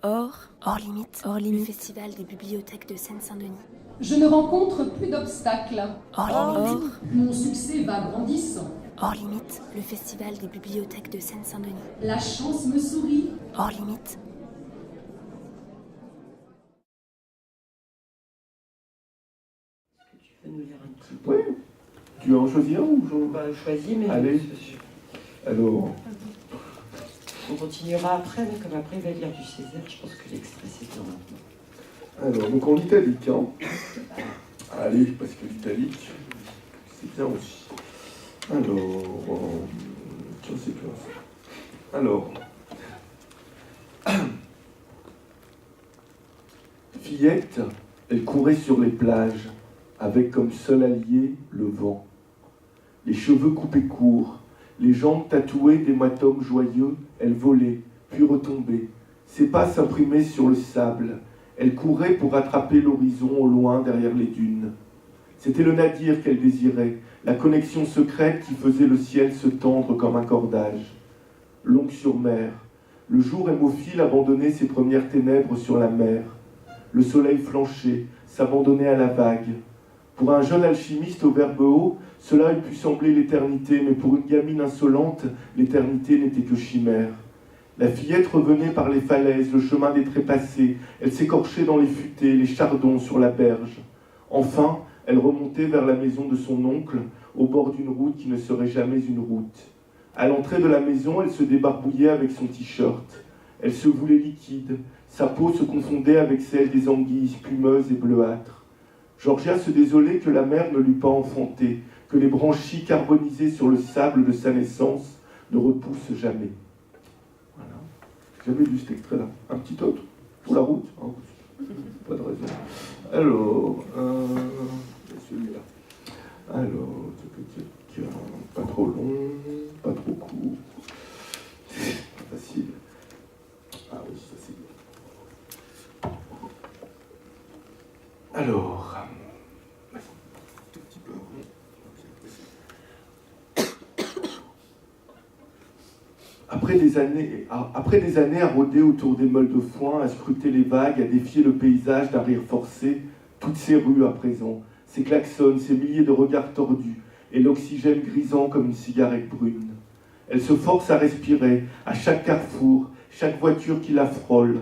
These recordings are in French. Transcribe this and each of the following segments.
Hors limite, le festival des bibliothèques de Seine-Saint-Denis. Je ne rencontre plus d'obstacles. Hors limite, Mon succès va grandissant. hors limite, le festival des bibliothèques de Seine-Saint-Denis. La chance me sourit. Hors limite. Tu peux nous lire un petit Oui. Tu veux en choisir un ou choisis, mais Allez. Alors, on continuera après, mais comme après il va lire du Césaire, je pense que l'extrait c'est bien maintenant. alors, donc en italique, hein. Allez, parce que l'italique, c'est bien aussi. Alors, tiens, c'est bien ça. Alors, Fillette, elle courait sur les plages, avec comme seul allié le vent. Les cheveux coupés courts, les jambes tatouées d'hématomes joyeux, elle volait, puis retombait. Ses pas s'imprimaient sur le sable. Elle courait pour rattraper l'horizon au loin derrière les dunes. C'était le nadir qu'elle désirait, la connexion secrète qui faisait le ciel se tendre comme un cordage. Longue sur mer, le jour hémophile abandonnait ses premières ténèbres sur la mer. Le soleil flanchait, s'abandonnait à la vague. Pour un jeune alchimiste au verbe haut, cela eût pu sembler l'éternité, mais pour une gamine insolente, l'éternité n'était que chimère. La fillette revenait par les falaises, le chemin des trépassés, elle s'écorchait dans les futaies, les chardons sur la berge. Enfin, elle remontait vers la maison de son oncle, au bord d'une route qui ne serait jamais une route. À l'entrée de la maison, elle se débarbouillait avec son t-shirt. Elle se voulait liquide, sa peau se confondait avec celle des anguilles spumeuses et bleuâtres. Georgia se désolait que la mère ne l'eût pas enfantée, que les branchies carbonisées sur le sable de sa naissance ne repoussent jamais. Voilà. J'avais lu cet extrait-là. Un petit autre pour la route, hein. Pas de raison. Alors, celui-là. Alors, pas trop long, pas trop court. Pas facile. Ah oui, ça c'est bien. Alors, un petit peu. Après des années à rôder autour des meules de foin, à scruter les vagues, à défier le paysage d'un rire forcé, toutes ces rues à présent, ces klaxons, ces milliers de regards tordus, et l'oxygène grisant comme une cigarette brune. Elle se force à respirer, à chaque carrefour, chaque voiture qui la frôle.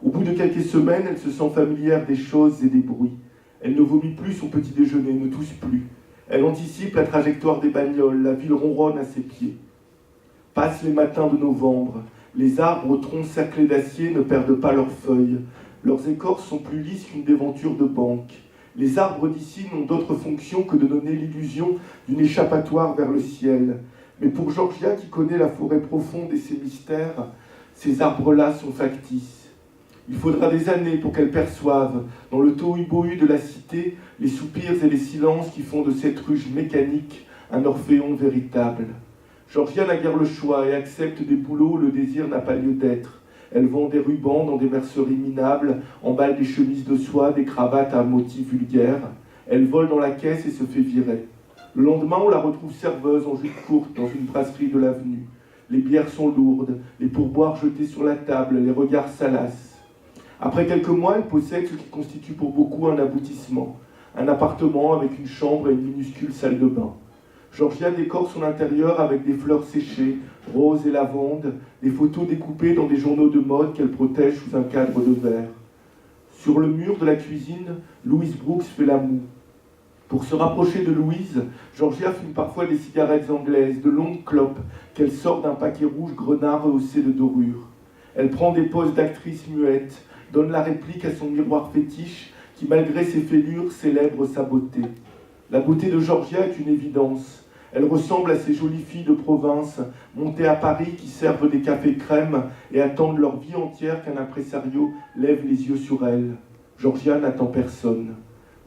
Au bout de quelques semaines, elle se sent familière des choses et des bruits. Elle ne vomit plus son petit déjeuner, ne tousse plus. Elle anticipe la trajectoire des bagnoles, la ville ronronne à ses pieds. Passent les matins de novembre. Les arbres aux troncs cerclés d'acier ne perdent pas leurs feuilles. Leurs écorces sont plus lisses qu'une déventure de banque. Les arbres d'ici n'ont d'autre fonction que de donner l'illusion d'une échappatoire vers le ciel. Mais pour Georgia, qui connaît la forêt profonde et ses mystères, ces arbres-là sont factices. Il faudra des années pour qu'elle perçoive, dans le tohu-bohu de la cité, les soupirs et les silences qui font de cette ruche mécanique un orphéon véritable. Georgia n'a guère le choix et accepte des boulots où le désir n'a pas lieu d'être. Elle vend des rubans dans des merceries minables, emballe des chemises de soie, des cravates à motifs vulgaires. Elle vole dans la caisse et se fait virer. Le lendemain, on la retrouve serveuse en jupe courte dans une brasserie de l'avenue. Les bières sont lourdes, les pourboires jetés sur la table, les regards salaces. Après quelques mois, elle possède ce qui constitue pour beaucoup un aboutissement. Un appartement avec une chambre et une minuscule salle de bain. Georgia décore son intérieur avec des fleurs séchées, roses et lavandes, des photos découpées dans des journaux de mode qu'elle protège sous un cadre de verre. Sur le mur de la cuisine, Louise Brooks fait la moue. Pour se rapprocher de Louise, Georgia fume parfois des cigarettes anglaises, de longues clopes, qu'elle sort d'un paquet rouge grenard rehaussé de dorure. Elle prend des poses d'actrice muette, donne la réplique à son miroir fétiche, qui malgré ses fêlures célèbre sa beauté. La beauté de Georgia est une évidence. Elle ressemble à ces jolies filles de province, montées à Paris, qui servent des cafés crème et attendent leur vie entière qu'un impresario lève les yeux sur elles. Georgia n'attend personne.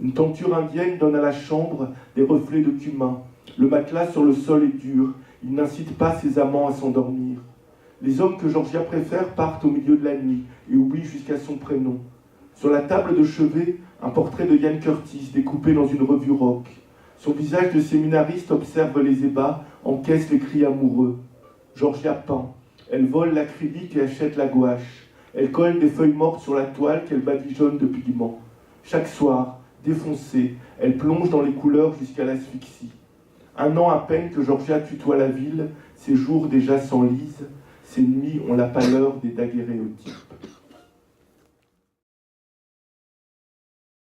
Une tenture indienne donne à la chambre des reflets de cumin. Le matelas sur le sol est dur. Il n'incite pas ses amants à s'endormir. Les hommes que Georgia préfère partent au milieu de la nuit et oublient jusqu'à son prénom. Sur la table de chevet, un portrait de Ian Curtis découpé dans une revue rock. Son visage de séminariste observe les ébats, encaisse les cris amoureux. Georgia peint. Elle vole l'acrylique et achète la gouache. Elle colle des feuilles mortes sur la toile qu'elle badigeonne de pigments. Chaque soir, défoncée, elle plonge dans les couleurs jusqu'à l'asphyxie. 1 an à peine que Georgia tutoie la ville, ses jours déjà s'enlisent, ses nuits ont la pâleur des daguerréotypes.